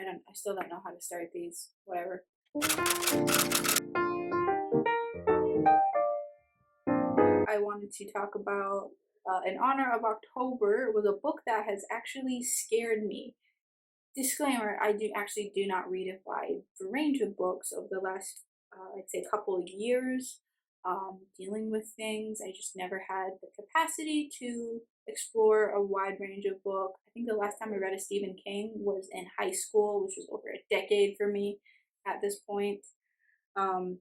I still don't know how to start these. Whatever. I wanted to talk about, in honor of October, was a book that has actually scared me. Disclaimer: I do not read a wide range of books over the last, I'd say, couple of years. Dealing with things, I just never had the capacity to explore a wide range of books. I think the last time I read a Stephen King was in high school, which was over a decade for me at this point. Um,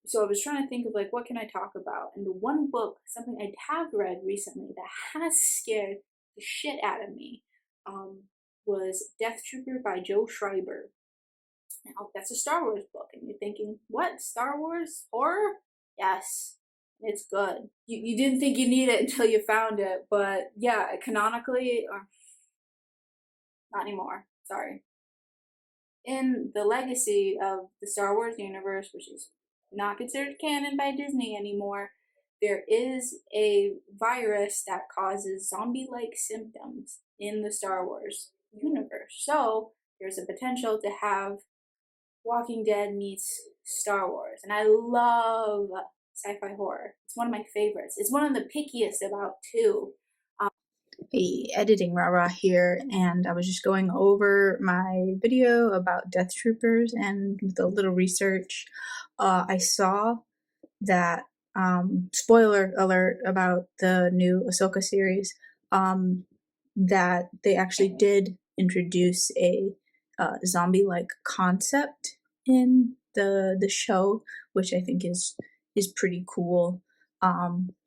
so I was trying to think of like what can I talk about, and the one book, something I have read recently that has scared the shit out of me, um, was Death Trooper by Joe Schreiber. Now that's a Star Wars book, and you're thinking, what, Star Wars horror? Yes, it's good. You didn't think you needed it until you found it, but yeah, canonically, not anymore. Sorry. In the legacy of the Star Wars universe, which is not considered canon by Disney anymore, there is a virus that causes zombie like symptoms in the Star Wars universe. So there's a potential to have Walking Dead meets Star Wars. And I love sci-fi horror. It's one of my favorites. It's one of the pickiest about too. The editing rah-rah here, and I was just going over my video about Death Troopers, and with a little research, I saw that, spoiler alert about the new Ahsoka series, that they actually did introduce a zombie-like concept in the show, which I think is pretty cool.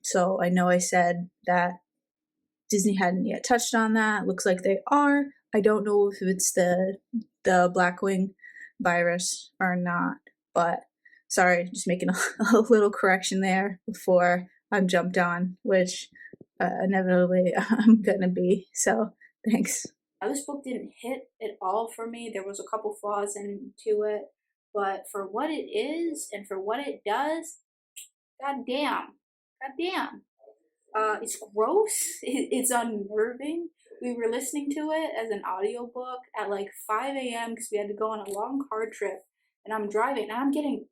So I know I said that Disney hadn't yet touched on that. Looks like they are. I don't know if it's the Blackwing virus or not, but sorry, just making a little correction there before I'm jumped on, which inevitably I'm gonna be. So thanks. Now, this book didn't hit at all for me. There was a couple flaws into it, but for what it is and for what it does, goddamn, goddamn. It's gross. It's unnerving. We were listening to it as an audiobook at like 5 a.m. because we had to go on a long car trip, and I'm driving, and I'm getting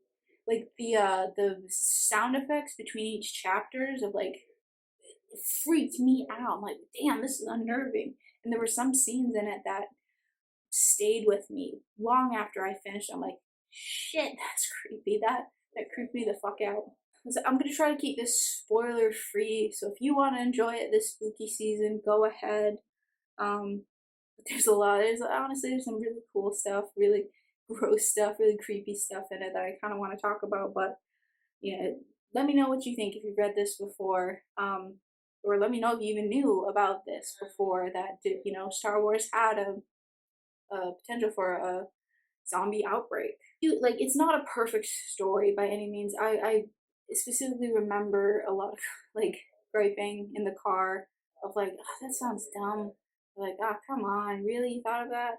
like the sound effects between each chapters of like, it freaked me out. I'm like, damn, this is unnerving. And there were some scenes in it that stayed with me long after I finished. I'm like, shit, that's creepy. That creeped me the fuck out. So I'm gonna try to keep this spoiler free. So if you want to enjoy it this spooky season, go ahead. But there's a lot. There's some really cool stuff, really gross stuff, really creepy stuff in it that I kind of want to talk about. But yeah, let me know what you think if you've read this before. Or let me know if you even knew about this before, that Star Wars had a potential for a zombie outbreak. Like, it's not a perfect story by any means. I specifically remember a lot of like griping in the car of like, oh, that sounds dumb. Like, ah, oh, come on, really, you thought of that?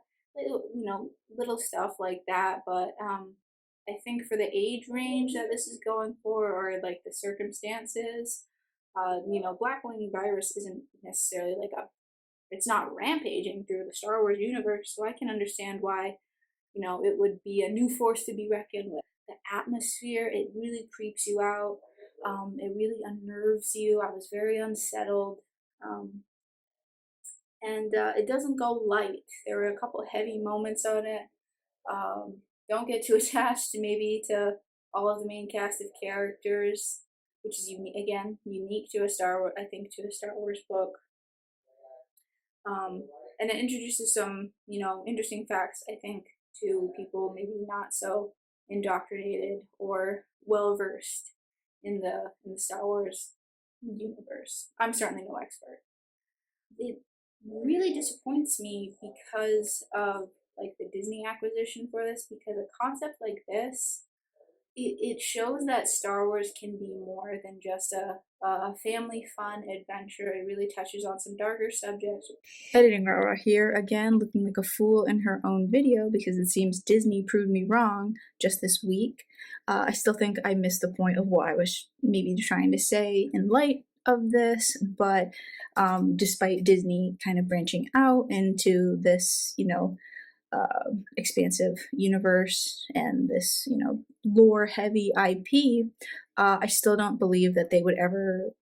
Little stuff like that. But I think for the age range that this is going for, or like the circumstances, Blackwing virus isn't necessarily like it's not rampaging through the Star Wars universe, so I can understand why, it would be a new force to be reckoned with. The atmosphere, it really creeps you out. It really unnerves you. I was very unsettled. And it doesn't go light. There were a couple heavy moments on it. Don't get too attached to all of the main cast of characters, which is unique to a Star Wars book. And it introduces some, interesting facts, I think, to people maybe not so indoctrinated or well versed in the Star Wars universe. I'm certainly no expert. It really disappoints me because of like the Disney acquisition for this, because a concept like this, it shows that Star Wars can be more than just a family fun adventure. It really touches on some darker subjects. Editing Rara here again, looking like a fool in her own video because it seems Disney proved me wrong just this week. I still think I missed the point of what I was maybe trying to say in light of this, but despite Disney kind of branching out into this, expansive universe and this, lore heavy IP, I still don't believe that they would ever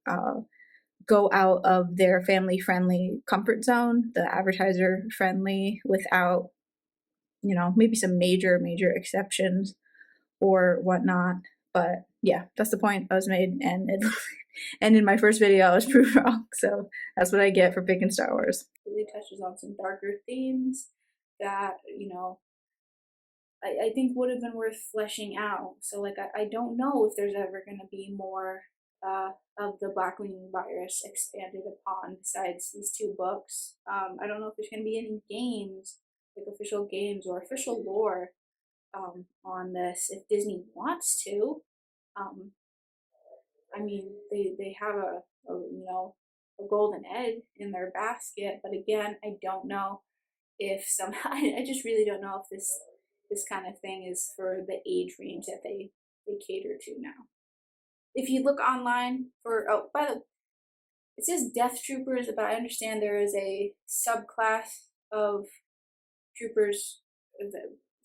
go out of their family friendly comfort zone, the advertiser friendly, without, maybe some major exceptions or whatnot. But yeah, that's the point I was made, and and in my first video I was proved wrong. So that's what I get for picking Star Wars. Really touches on some darker themes that, I think would have been worth fleshing out. So like I don't know if there's ever going to be more of the Blackwing virus expanded upon besides these two books. I don't know if there's going to be any games, like official games or official lore on this. If Disney wants to, um, I mean, they have a golden egg in their basket. But again, I don't know if somehow I just really don't know if this kind of thing is for the age range that they cater to now. If you look online for, oh, by the, it says Death Troopers, but I understand there is a subclass of troopers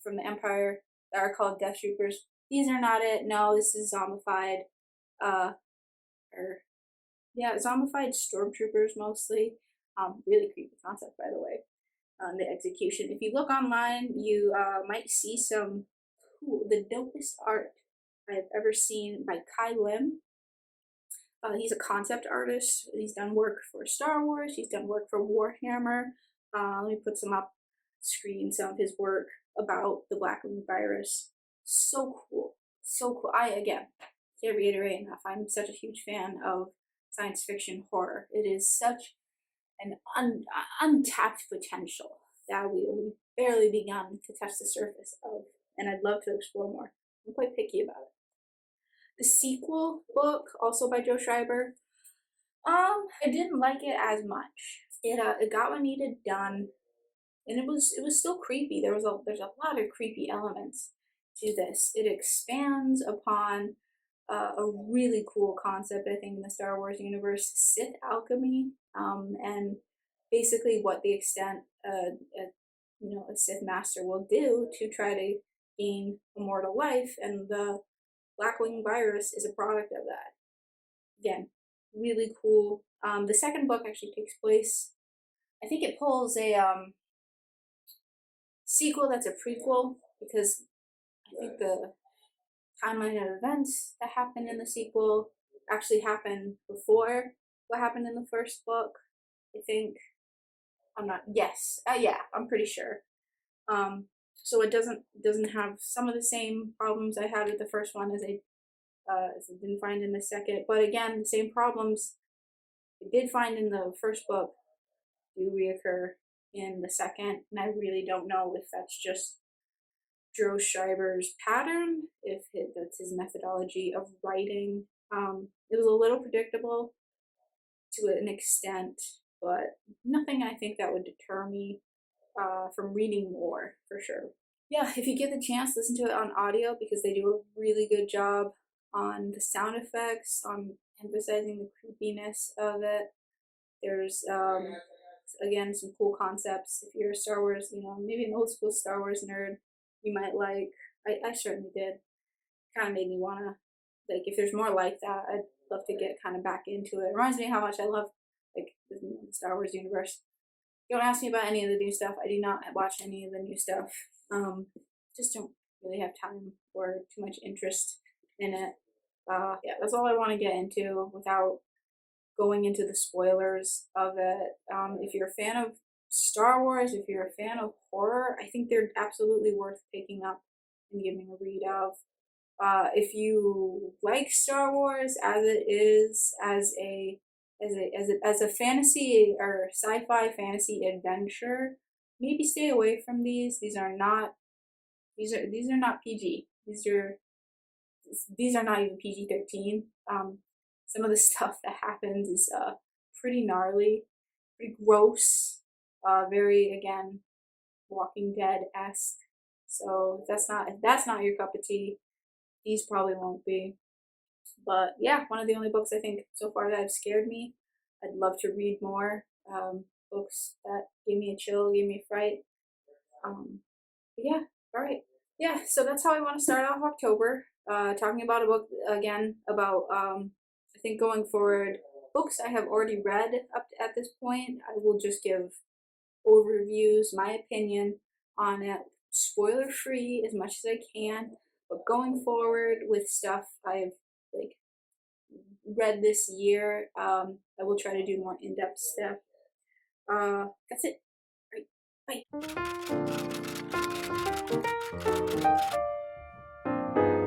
from the Empire that are called Death Troopers. These are not it. No, this is zombified, or yeah, zombified stormtroopers mostly. Really creepy concept, by the way. The execution. If you look online, you might see some the dopest art I've ever seen by Kai Lim. He's a concept artist. He's done work for Star Wars. He's done work for Warhammer. Let me put some up screen, some of his work about the Blackwing virus. So cool. So cool. I, again, can't reiterate enough. I'm such a huge fan of science fiction horror. It is such an untapped potential that we barely begun to touch the surface of, and I'd love to explore more. I'm quite picky about it. The sequel book, also by Joe Schreiber, I didn't like it as much. It got what needed done, and it was still creepy. There's a lot of creepy elements to this. It expands upon a really cool concept, I think, in the Star Wars universe, Sith alchemy, and basically what the extent a Sith master will do to try to gain immortal life, and the Blackwing virus is a product of that. Again, really cool. The second book actually takes place. I think it pulls a sequel that's a prequel because I think the timeline of events that happened in the sequel actually happened before what happened in the first book. I think I'm not. Yes, yeah, I'm pretty sure. So it doesn't have some of the same problems I had with the first one as I didn't find in the second. But again, the same problems I did find in the first book do reoccur in the second, and I really don't know if that's just Joe Schreiber's pattern, if that's his methodology of writing. It was a little predictable to an extent, but nothing I think that would deter me from reading more for sure. Yeah, if you get the chance, listen to it on audio because they do a really good job on the sound effects, on emphasizing the creepiness of it. There's again some cool concepts. If you're a Star Wars, maybe an old school Star Wars nerd, you might like. I certainly did. Kind of made me wanna, like, if there's more like that, I'd love to get kind of back into it. It reminds me how much I love like the Star Wars universe. Don't ask me about any of the new stuff. I do not watch any of the new stuff. Just don't really have time or too much interest in it. Yeah, that's all I want to get into without going into the spoilers of it. If you're a fan of Star Wars, if you're a fan of horror, I think they're absolutely worth picking up and giving a read of. If you like Star Wars as it is, as a fantasy or sci-fi fantasy adventure, maybe stay away from these. These are not PG. These are not even PG-13. Some of the stuff that happens is pretty gnarly, pretty gross, very, again, Walking Dead esque. So if that's not your cup of tea, these probably won't be. But yeah, one of the only books I think so far that have scared me. I'd love to read more books that gave me a chill, gave me a fright. Yeah, all right. Yeah, so that's how I want to start off October. Talking about a book again about I think going forward, books I have already read up to, at this point. I will just give overviews, my opinion on it, spoiler free as much as I can. But going forward with stuff I've like read this year, I will try to do more in depth stuff. That's it. Right. Bye.